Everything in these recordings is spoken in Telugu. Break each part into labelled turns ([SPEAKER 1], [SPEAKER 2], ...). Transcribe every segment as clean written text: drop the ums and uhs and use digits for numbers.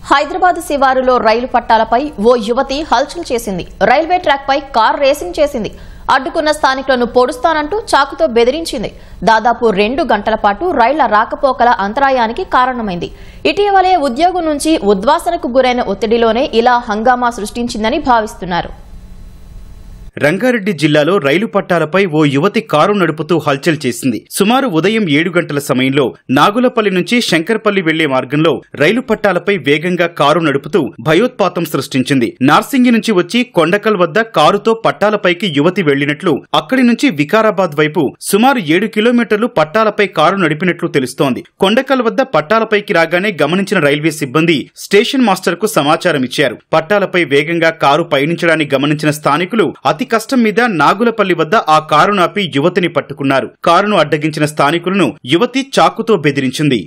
[SPEAKER 1] హైదరాబాద్ శివారులో రైలు పట్టాలపై ఓ యువతి హల్చల్ చేసింది. రైల్వే ట్రాక్ పై కార్ రేసింగ్ చేసింది. అడ్డుకున్న స్థానికులను పొడుస్తానంటూ చాకుతో బెదిరించింది. దాదాపు 2 గంటల పాటు రైళ్ల రాకపోకల అంతరాయానికి కారణమైంది. ఇటీవలే ఉద్యోగం నుంచి ఉద్వాసనకు గురైన ఒత్తిడిలోనే ఇలా హంగామా సృష్టించిందని భావిస్తున్నారు.
[SPEAKER 2] రంగారెడ్డి జిల్లాలో రైలు పట్టాలపై ఓ యువతి కారు నడుపుతూ హల్చల్ చేసింది. సుమారు ఉదయం 7 గంటల సమయంలో నాగులపల్లి నుంచి శంకర్పల్లి వెళ్లే మార్గంలో రైలు పట్టాలపై వేగంగా కారు నడుపుతూ భయోత్పాతం సృష్టించింది. నార్సింగి నుంచి వచ్చి కొండకల్ వద్ద కారుతో పట్టాలపైకి యువతి వెళ్లినట్లు, అక్కడి నుంచి వికారాబాద్ వైపు సుమారు 7 కిలోమీటర్లు పట్టాలపై కారు నడిపినట్లు తెలుస్తోంది. కొండకల్ వద్ద పట్టాలపైకి రాగానే గమనించిన రైల్వే సిబ్బంది స్టేషన్ మాస్టర్ కు సమాచారం ఇచ్చారు. పట్టాలపై వేగంగా కారు పయనించడాన్ని గమనించిన స్థానికులు అతి కష్టం మీద నాగులపల్లి వద్ద ఆ కారును ఆపి యువతిని పట్టుకున్నారు. కారును అడ్డగించిన స్థానికులను యువతి చాకుతో బెదిరించింది.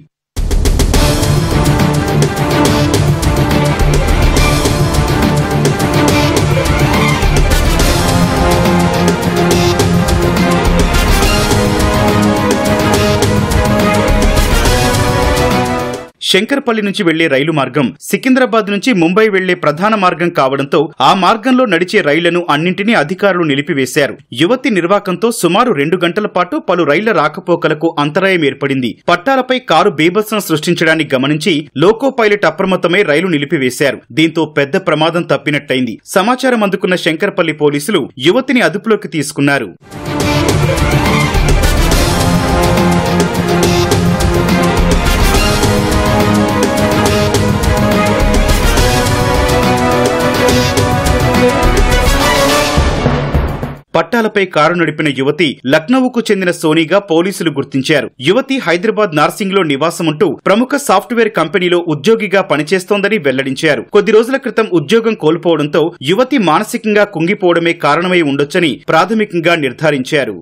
[SPEAKER 2] శంకర్పల్లి నుంచి వెళ్లే రైలు మార్గం సికింద్రాబాద్ నుంచి ముంబై వెళ్లే ప్రధాన మార్గం కావడంతో ఆ మార్గంలో నడిచే రైళ్లను అన్నింటినీ అధికారులు నిలిపివేశారు. యువతి నిర్వాకంతో సుమారు 2 గంటల పాటు పలు రైళ్ల రాకపోకలకు అంతరాయం ఏర్పడింది. పట్టాలపై కారు బీభత్సం సృష్టించడాన్ని గమనించి లోకో పైలట్ అప్రమత్తమై రైలు నిలిపివేశారు. దీంతో పెద్ద ప్రమాదం తప్పినట్టయింది. సమాచారం అందుకున్న శంకర్పల్లి పోలీసులు యువతిని అదుపులోకి తీసుకున్నారు. పట్టాలపై కారు నడిపిన యువతి లక్నోకు చెందిన సోనీగా పోలీసులు గుర్తించారు. యువతి హైదరాబాద్ నార్సింగ్ లో నివాసముంటూ ప్రముఖ సాఫ్ట్వేర్ కంపెనీలో ఉద్యోగిగా పనిచేస్తోందని వెల్లడించారు. కొద్ది రోజుల క్రితం ఉద్యోగం కోల్పోవడంతో యువతి మానసికంగా కుంగిపోవడమే కారణమై ఉండొచ్చని ప్రాథమికంగా నిర్ధారించారు.